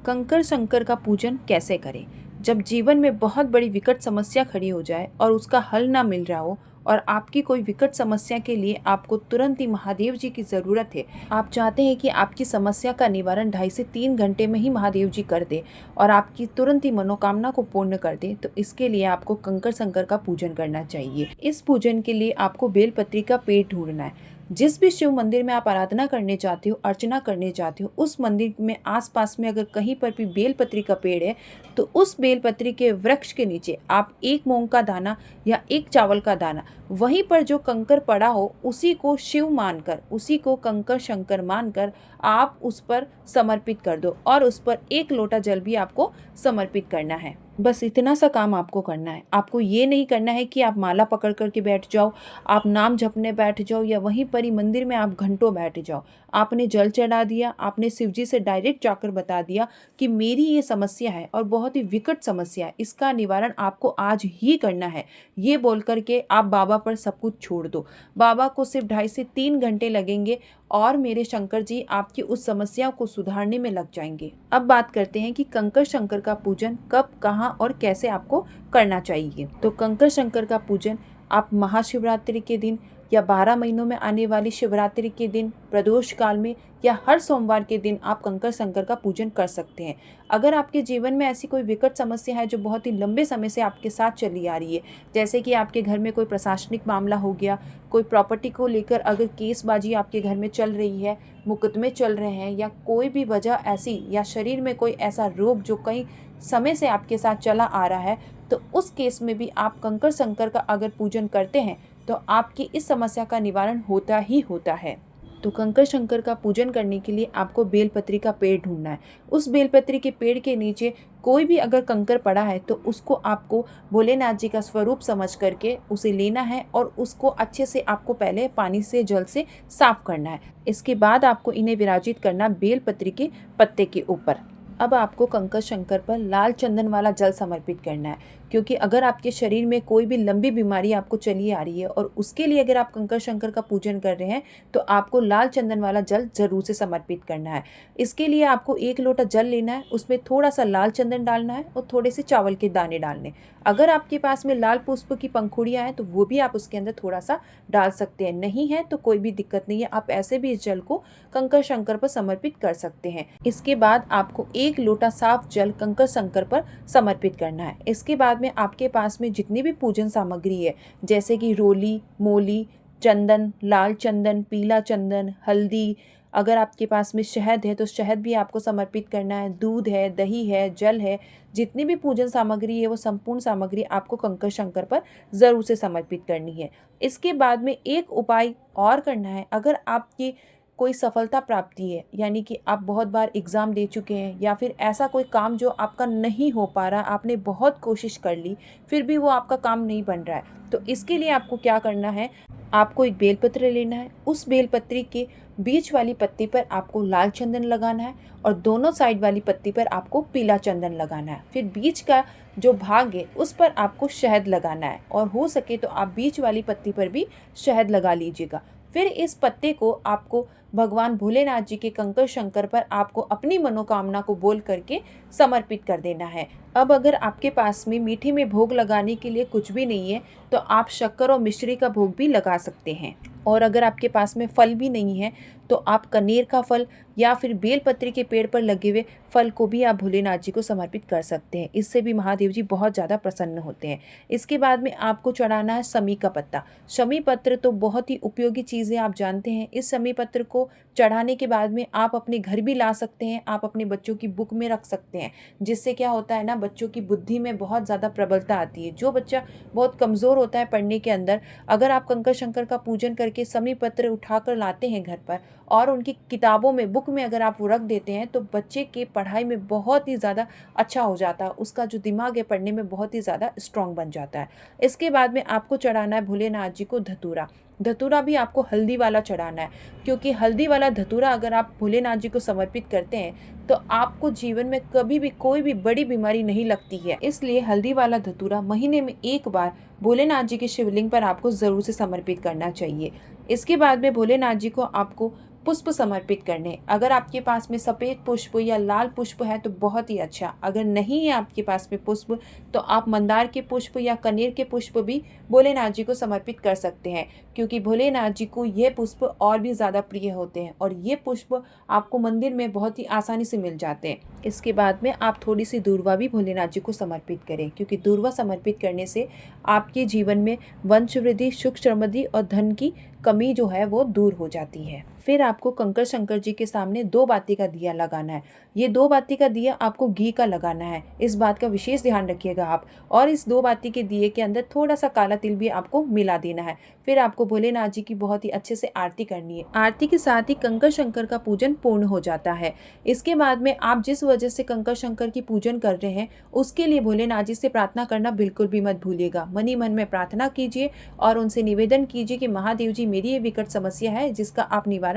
कंकर शंकर का पूजन कैसे करें? जब जीवन में बहुत बड़ी विकट समस्या खड़ी हो जाए और उसका हल ना मिल रहा हो और आपकी कोई विकट समस्या के लिए आपको तुरंत ही महादेव जी की ज़रूरत है। आप चाहते हैं कि आपकी समस्या का निवारण 2.5 से 3 घंटे में ही महादेव जी कर दे और आपकी तुरंत ही मनोकामना को पूर्ण कर दे, तो इसके लिए आपको कंकर शंकर का पूजन करना चाहिए। इस पूजन के लिए आपको बेलपत्री का पेड़ ढूंढना है। जिस भी शिव मंदिर में आप आराधना करने चाहते हो, अर्चना करने चाहते हो, उस मंदिर में आसपास में अगर कहीं पर भी बेलपत्री का पेड़ है तो उस बेलपत्री के वृक्ष के नीचे आप एक मूंग का दाना या एक चावल का दाना, वहीं पर जो कंकर पड़ा हो उसी को शिव मानकर, उसी को कंकर शंकर मानकर आप उस पर समर्पित कर दो और उस पर 1 लोटा जल भी आपको समर्पित करना है। बस इतना सा काम आपको करना है। आपको ये नहीं करना है कि आप माला पकड़ करके बैठ जाओ, आप नाम जपने बैठ जाओ या वहीं पर ही मंदिर में आप घंटों बैठ जाओ। आपने जल चढ़ा दिया, आपने शिव जी से डायरेक्ट जाकर बता दिया कि मेरी ये समस्या है और बहुत ही विकट समस्या है, इसका निवारण आपको आज ही करना है। ये बोल करके आप बाबा पर सब कुछ छोड़ दो। बाबा को सिर्फ 2.5 से 3 घंटे लगेंगे और मेरे शंकर जी आपकी उस समस्या को सुधारने में लग जाएंगे। अब बात करते हैं कि कंकर शंकर का पूजन कब, कहाँ और कैसे आपको करना चाहिए। तो कंकर शंकर का पूजन आप महाशिवरात्रि के दिन या 12 महीनों में आने वाली शिवरात्रि के दिन, प्रदोष काल में या हर सोमवार के दिन आप कंकर शंकर का पूजन कर सकते हैं। अगर आपके जीवन में ऐसी कोई विकट समस्या है जो बहुत ही लंबे समय से आपके साथ चली आ रही है, जैसे कि आपके घर में कोई प्रशासनिक मामला हो गया, कोई प्रॉपर्टी को लेकर अगर केसबाजी आपके घर में चल रही है, मुकदमे चल रहे हैं, या कोई भी वजह ऐसी, या शरीर में कोई ऐसा रोग जो कई समय से आपके साथ चला आ रहा है, तो उस केस में भी आप कंकर शंकर का अगर पूजन करते हैं तो आपकी इस समस्या का निवारण होता ही होता है। तो कंकर शंकर का पूजन करने के लिए आपको बेलपत्री का पेड़ ढूंढना है। उस बेलपत्री के पेड़ के नीचे कोई भी अगर कंकर पड़ा है तो उसको आपको भोलेनाथ जी का स्वरूप समझ करके उसे लेना है और उसको अच्छे से आपको पहले पानी से, जल से साफ करना है। इसके बाद आपको इन्हें विराजित करना बेलपत्री के पत्ते के ऊपर। अब आपको कंकर शंकर पर लाल चंदन वाला जल समर्पित करना है, क्योंकि अगर आपके शरीर में कोई भी लंबी बीमारी आपको चली आ रही है और उसके लिए अगर आप कंकर शंकर का पूजन कर रहे हैं तो आपको लाल चंदन वाला जल जरूर से समर्पित करना है। इसके लिए आपको 1 लोटा जल लेना है, उसमें थोड़ा सा लाल चंदन डालना है और थोड़े से चावल के दाने डालने। अगर आपके पास में लाल पुष्प की पंखुड़ियाँ हैं तो वो भी आप उसके अंदर थोड़ा सा डाल सकते हैं, नहीं है तो कोई भी दिक्कत नहीं है, आप ऐसे भी इस जल को कंकर शंकर पर समर्पित कर सकते हैं। इसके बाद आपको 1 लोटा साफ जल कंकर शंकर पर समर्पित करना है। इसके बाद में आपके पास में जितनी भी पूजन सामग्री है, जैसे कि रोली, मोली, चंदन, लाल चंदन, पीला चंदन, हल्दी, अगर आपके पास में शहद है तो शहद भी आपको समर्पित करना है, दूध है, दही है, जल है, जितनी भी पूजन सामग्री है वो संपूर्ण सामग्री आपको कंकर शंकर पर ज़रूर से समर्पित करनी है। इसके बाद में एक उपाय और करना है। अगर आपकी कोई सफलता प्राप्ति है, यानी कि आप बहुत बार एग्ज़ाम दे चुके हैं या फिर ऐसा कोई काम जो आपका नहीं हो पा रहा, आपने बहुत कोशिश कर ली फिर भी वो आपका काम नहीं बन रहा है, तो इसके लिए आपको क्या करना है, आपको एक बेलपत्र लेना है। उस बेलपत्री के बीच वाली पत्ती पर आपको लाल चंदन लगाना है और दोनों साइड वाली पत्ती पर आपको पीला चंदन लगाना है। फिर बीच का जो भाग है उस पर आपको शहद लगाना है और हो सके तो आप बीच वाली पत्ती पर भी शहद लगा लीजिएगा। फिर इस पत्ते को आपको भगवान भोलेनाथ जी के कंकर शंकर पर आपको अपनी मनोकामना को बोल करके समर्पित कर देना है। अब अगर आपके पास में मीठे में भोग लगाने के लिए कुछ भी नहीं है तो आप शक्कर और मिश्री का भोग भी लगा सकते हैं। और अगर आपके पास में फल भी नहीं है तो आप कनेर का फल या फिर बेलपत्री के पेड़ पर लगे हुए फल को भी आप भोलेनाथ जी को समर्पित कर सकते हैं। इससे भी महादेव जी बहुत ज़्यादा प्रसन्न होते हैं। इसके बाद में आपको चढ़ाना है शमी का पत्ता। शमी पत्र तो बहुत ही उपयोगी चीज़ है, आप जानते हैं। इस शमी पत्र को चढ़ाने के बाद में आप अपने घर भी ला सकते हैं, आप अपने बच्चों की बुक में रख सकते हैं, जिससे क्या होता है ना, बच्चों की बुद्धि में बहुत ज़्यादा प्रबलता आती है। जो बच्चा बहुत कमज़ोर होता है पढ़ने के अंदर, अगर आप कंकर शंकर का पूजन करके शमी पत्र उठाकर लाते हैं घर पर और उनकी किताबों में, बुक में अगर आप वो रख देते हैं तो बच्चे के पढ़ाई में बहुत ही ज़्यादा अच्छा हो जाता है, उसका जो दिमाग है पढ़ने में बहुत ही ज़्यादा स्ट्रॉन्ग बन जाता है। इसके बाद में आपको चढ़ाना है भोलेनाथ जी को धतूरा। धतूरा भी आपको हल्दी वाला चढ़ाना है, क्योंकि हल्दी वाला धतूरा अगर आप भोलेनाथ जी को समर्पित करते हैं तो आपको जीवन में कभी भी कोई भी बड़ी बीमारी नहीं लगती है। इसलिए हल्दी वाला धतूरा महीने में 1 बार भोलेनाथ जी के शिवलिंग पर आपको ज़रूर से समर्पित करना चाहिए। इसके बाद में भोलेनाथ जी को आपको पुष्प समर्पित करने। अगर आपके पास में सफ़ेद पुष्प या लाल पुष्प है तो बहुत ही अच्छा। अगर नहीं है आपके पास में पुष्प तो आप मंदार के पुष्प या कनेर के पुष्प भी भोलेनाथ जी को समर्पित कर सकते हैं, क्योंकि भोलेनाथ जी को ये पुष्प और भी ज़्यादा प्रिय होते हैं और ये पुष्प आपको मंदिर में बहुत ही आसानी से मिल जाते हैं। इसके बाद में आप थोड़ी सी दूर्वा भी भोलेनाथ जी को समर्पित करें, क्योंकि दूर्वा समर्पित करने से आपके जीवन में वंश वृद्धि, सुख समृद्धि और धन की कमी जो है वो दूर हो जाती है। फिर आपको कंकर शंकर जी के सामने 2 बाती का दिया लगाना है। ये 2 बाती का दिया आपको घी का लगाना है, इस बात का विशेष ध्यान रखिएगा आप। और इस 2 बाती के दिए के अंदर थोड़ा सा काला तिल भी आपको मिला देना है। फिर आपको भोलेनाथ जी की बहुत ही अच्छे से आरती करनी है। आरती के साथ ही कंकर शंकर का पूजन पूर्ण हो जाता है। इसके बाद में आप जिस वजह से कंकर शंकर की पूजन कर रहे हैं उसके लिए भोलेनाथ जी से प्रार्थना करना बिल्कुल भी मत भूलिएगा। मन ही मन में प्रार्थना कीजिए और उनसे निवेदन कीजिए कि महादेव जी, मेरी ये विकट समस्या है जिसका आप निवारण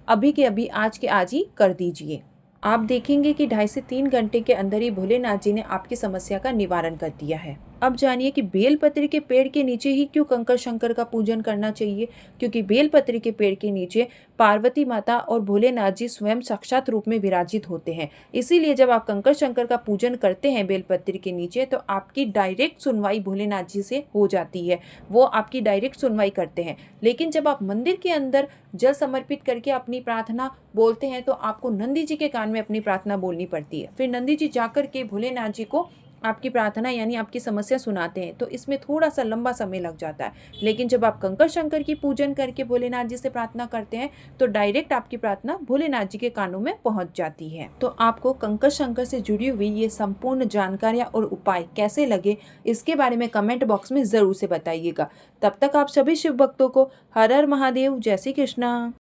अभी के अभी, आज के आज ही कर दीजिए। आप देखेंगे कि 2.5 से 3 घंटे के अंदर ही भोलेनाथ जी ने आपकी समस्या का निवारण कर दिया है। अब जानिए कि बेलपत्री के पेड़ के नीचे ही क्यों कंकर शंकर का पूजन करना चाहिए, क्योंकि बेलपत्री के पेड़ के नीचे पार्वती माता और भोलेनाथ जी स्वयं साक्षात रूप में विराजित होते हैं। इसीलिए जब आप कंकर शंकर का पूजन करते हैं बेलपत्री के नीचे तो आपकी डायरेक्ट सुनवाई भोलेनाथ जी से हो जाती है, वो आपकी डायरेक्ट सुनवाई करते हैं। लेकिन जब आप मंदिर के अंदर जल समर्पित करके अपनी प्रार्थना बोलते हैं तो आपको नंदी जी के कान में अपनी प्रार्थना बोलनी पड़ती है। फिर नंदी जी जाकर के भोलेनाथ जी को आपकी प्रार्थना यानी आपकी समस्या सुनाते हैं, तो इसमें थोड़ा सा लंबा समय लग जाता है। लेकिन जब आप कंकर शंकर की पूजन करके भोलेनाथ जी से प्रार्थना करते हैं तो डायरेक्ट आपकी प्रार्थना भोलेनाथ जी के कानों में पहुंच जाती है। तो आपको कंकर शंकर से जुड़ी हुई ये संपूर्ण जानकारियां और उपाय कैसे लगे इसके बारे में कमेंट बॉक्स में जरूर से बताइएगा। तब तक आप सभी शिव भक्तों को हर हर महादेव, जय श्री कृष्णा।